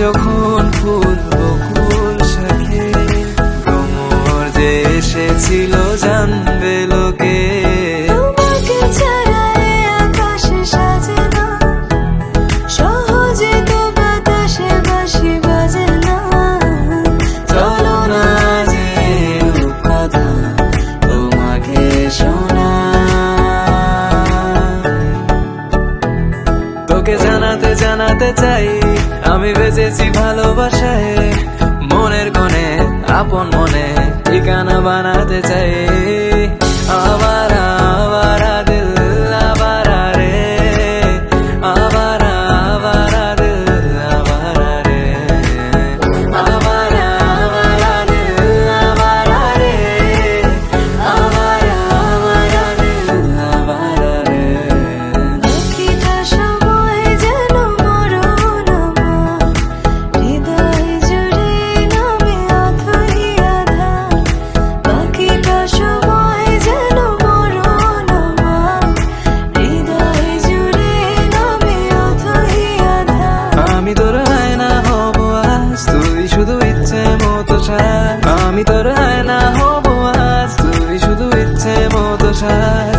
যখন ফুল বকুল শাখে, ভ্রমর যে এসেছিল জানবে লোকে। তোমাকে ছাড়া এ আকাশ সাজে না, সহজে তো বাতাসে বাঁশি বাজে না। চলো না যে কথা তোমাকে শোনা, তোকে জানাতে জানাতে চাই আমি বেঁচেছি ভালোবাসায়। মনের কোণে আপন মনে ঠিকানা বানাতে চাই। আবারা আবারা দিল আবারা রে, আবারা আবারা দিল আবারা রে, আবারা আবারা দিল আবারা রে, আবারা আবারা দিল আবারা রে। বাকিটা সময় যেন মরণ আমার, হৃদয় জুড়ে নামে অথই আধার। বাকিটা সময় যেন মরণ আমার, হৃদয় জুড়ে নামে অথই আধার। আমি তোর আয়না হব আজ, তুই শুধু ইচ্ছে মতো সাজ। আমি তোর আয়না হব আজ, তুই শুধু ইচ্ছে মতো সাজ।